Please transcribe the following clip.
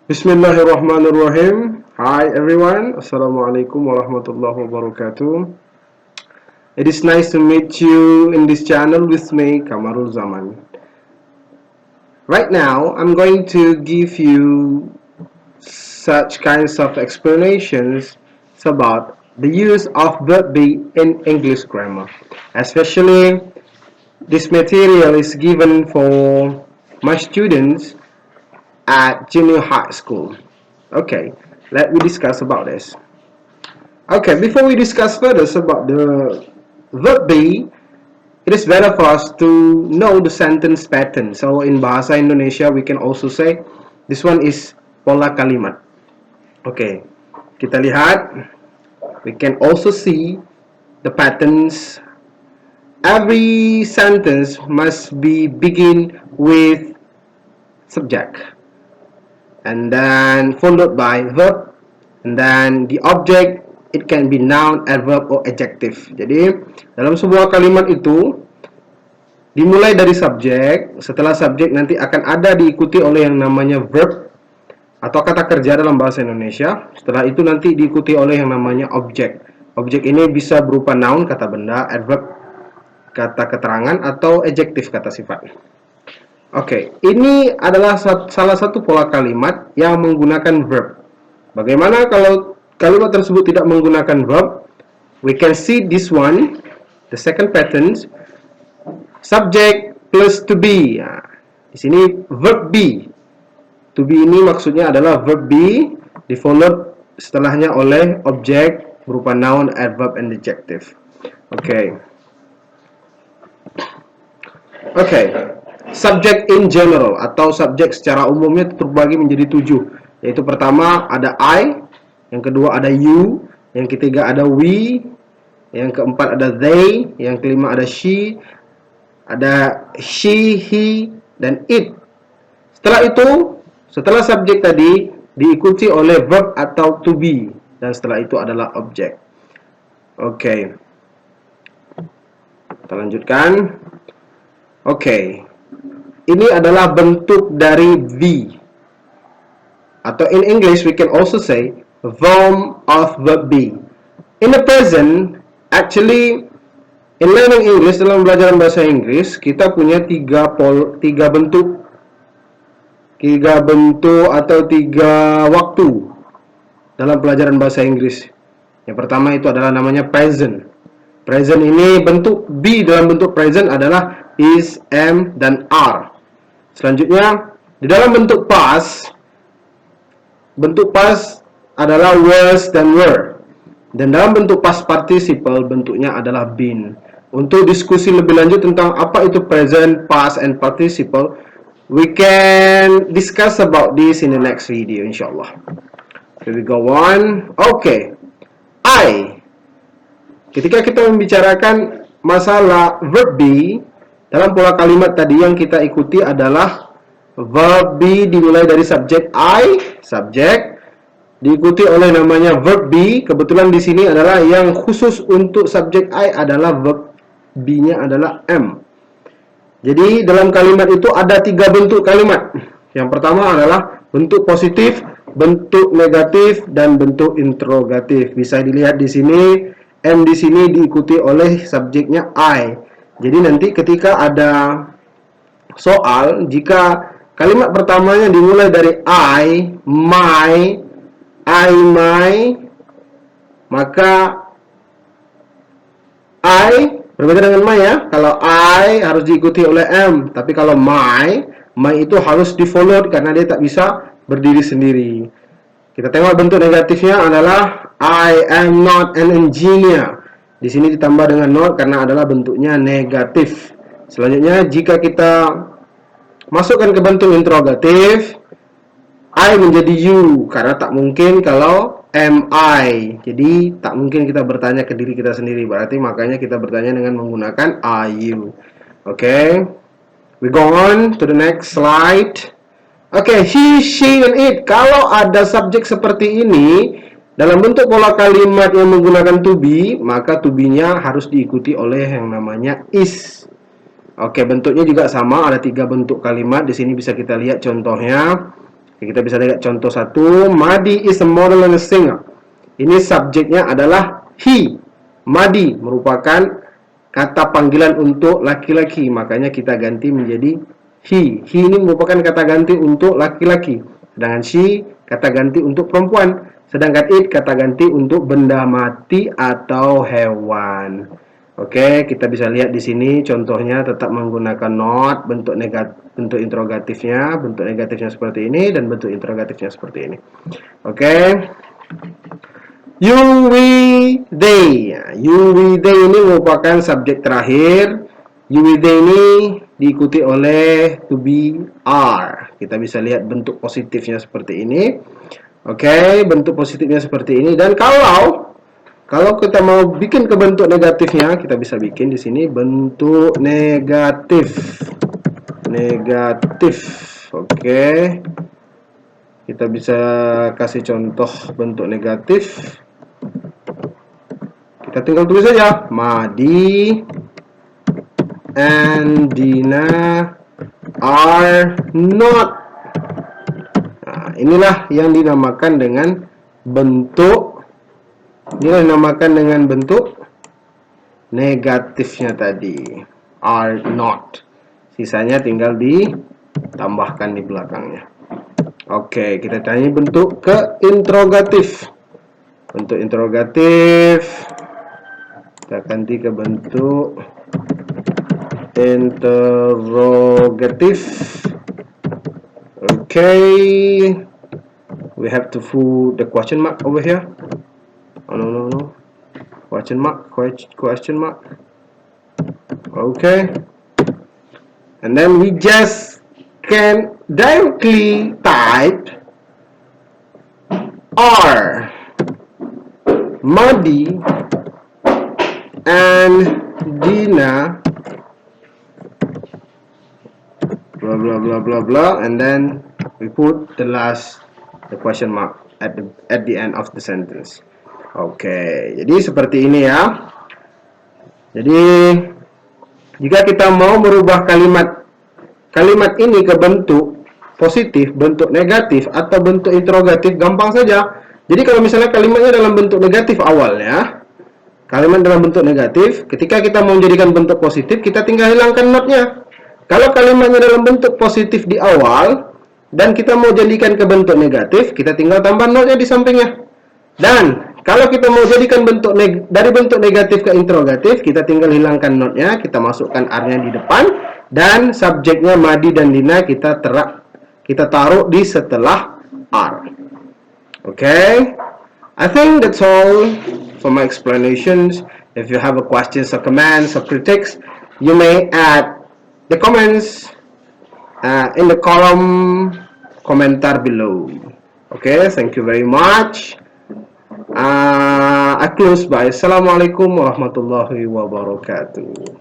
Bismillahirrahmanirrahim. Hi everyone. Assalamualaikum warahmatullahi wabarakatuh. It is nice to meet you in this channel with me, Kamarul Zaman. Right now, I'm going to give you such kinds of explanations about the use of verb be in English grammar. Especially, this material is given for my students at junior high school. Okay, let me discuss about this. Okay, before we discuss further about the verb be, it is better for us to know the sentence pattern. So in Bahasa Indonesia, we can also say this one is pola kalimat. Okay, kita lihat. We can also see the patterns. Every sentence must be begin with subject, and then followed by verb, and then the object. It can be noun, adverb, or adjective. Jadi dalam sebuah kalimat itu dimulai dari subjek. Setelah subjek nanti akan ada diikuti oleh yang namanya verb atau kata kerja dalam bahasa Indonesia. Setelah itu nanti diikuti oleh yang namanya objek. Objek ini bisa berupa noun, kata benda, adverb, kata keterangan, atau adjektif, kata sifat. Oke, ini adalah salah satu pola kalimat yang menggunakan verb. Bagaimana kalau kalimat tersebut tidak menggunakan verb? We can see this one, the second pattern, subject plus to be. Nah, di sini verb be. To be ini maksudnya adalah verb be, di followed setelahnya oleh objek berupa noun, adverb, and adjective. Oke. Subject in general atau subjek secara umumnya terbagi menjadi 7. Yaitu pertama ada I, yang kedua ada you, yang ketiga ada we, yang keempat ada they, yang kelima ada she, ada she, he, dan it. Setelah subjek tadi diikuti oleh verb atau to be, dan setelah itu adalah objek. Oke. Kita lanjutkan. Oke. Ini adalah bentuk dari be. Atau in English we can also say form of verb be. In the present, actually in learning English, dalam belajar bahasa Inggris, kita punya tiga bentuk atau tiga waktu dalam pelajaran bahasa Inggris. Yang pertama itu adalah namanya present. Present ini bentuk be dalam bentuk present adalah is, am, dan are. Selanjutnya di dalam bentuk past adalah was dan were. Dan dalam bentuk past participle bentuknya adalah been. Untuk diskusi lebih lanjut tentang apa itu present, past, and participle, we can discuss about this in the next video, inshallah. Here we go on. Okay. Ketika kita membicarakan masalah verb be, dalam pola kalimat tadi yang kita ikuti adalah verb be dimulai dari subjek I, subjek, diikuti oleh namanya verb be. Kebetulan di sini adalah yang khusus untuk subjek I adalah verb be-nya adalah am. Jadi dalam kalimat itu ada tiga bentuk kalimat. Yang pertama adalah bentuk positif, bentuk negatif, dan bentuk interrogatif. Bisa dilihat di sini, am di sini diikuti oleh subjeknya I. Jadi nanti ketika ada soal, jika kalimat pertamanya dimulai dari I, my, maka I berbeda dengan my ya. Kalau I harus diikuti oleh am, tapi kalau my itu harus di follow karena dia tak bisa berdiri sendiri. Kita tengok bentuk negatifnya adalah I am not an engineer. Di sini ditambah dengan not karena adalah bentuknya negatif. Selanjutnya jika kita masukkan ke bentuk interrogatif, I menjadi you karena tak mungkin kalau am I. Jadi tak mungkin kita bertanya ke diri kita sendiri. Berarti makanya kita bertanya dengan menggunakan are you. Okay. We go on to the next slide. Okay, he, she, and it. Kalau ada subjek seperti ini dalam bentuk pola kalimat yang menggunakan to be, maka to be-nya harus diikuti oleh yang namanya is. Oke, bentuknya juga sama, ada tiga bentuk kalimat. Di sini bisa kita lihat contohnya. Kita bisa lihat contoh satu. Madi is a model and a singer. Ini subjeknya adalah he. Madi merupakan kata panggilan untuk laki-laki, makanya kita ganti menjadi he. He ini merupakan kata ganti untuk laki-laki, sedangkan she kata ganti untuk perempuan, sedangkan it kata ganti untuk benda mati atau hewan. Oke, kita bisa lihat di sini contohnya tetap menggunakan not, bentuk interrogatifnya, bentuk negatifnya seperti ini dan bentuk interrogatifnya seperti ini. Oke. You, we, they. You, we, they ini merupakan subjek terakhir. You, we, they ini diikuti oleh to be, are. Kita bisa lihat bentuk positifnya seperti ini. Oke, bentuk positifnya seperti ini. Dan kalau kita mau bikin ke bentuk negatifnya, kita bisa bikin di sini bentuk negatif. Negatif. Oke. Kita bisa kasih contoh bentuk negatif. Kita tinggal tulis saja. Madi and Dina are not. Nah, inilah yang dinamakan dengan bentuk negatifnya tadi, are not. Sisanya tinggal ditambahkan di belakangnya. Oke, kita tanya bentuk interrogatif. Bentuk interrogatif kita ganti ke bentuk interrogatif. Okay, we have to put the question mark over here. Oh, no. Question mark. Okay. And then we just can directly type are Madi and Dina blah blah blah blah blah, and then we put the question mark at the end of the sentence. Oke, jadi seperti ini ya. Jadi jika kita mau merubah kalimat ini ke bentuk positif, bentuk negatif, atau bentuk interrogatif, gampang saja. Jadi kalau misalnya kalimatnya dalam bentuk negatif awalnya, kalimat dalam bentuk negatif, ketika kita mau menjadikan bentuk positif, kita tinggal hilangkan notnya. Kalau kalimatnya dalam bentuk positif di awal, dan kita mau jadikan ke bentuk negatif, kita tinggal tambah notnya di sampingnya. Dan kalau kita mau jadikan dari bentuk negatif ke interrogatif, kita tinggal hilangkan notnya, kita masukkan are-nya di depan, dan subjeknya Madi dan Dina kita taruh di setelah are. Okay, I think that's all for my explanations. If you have a questions or comments or critics, you may add the comments in the column komentar below. Okay, thank you very much. I close by Assalamualaikum warahmatullahi wabarakatuh.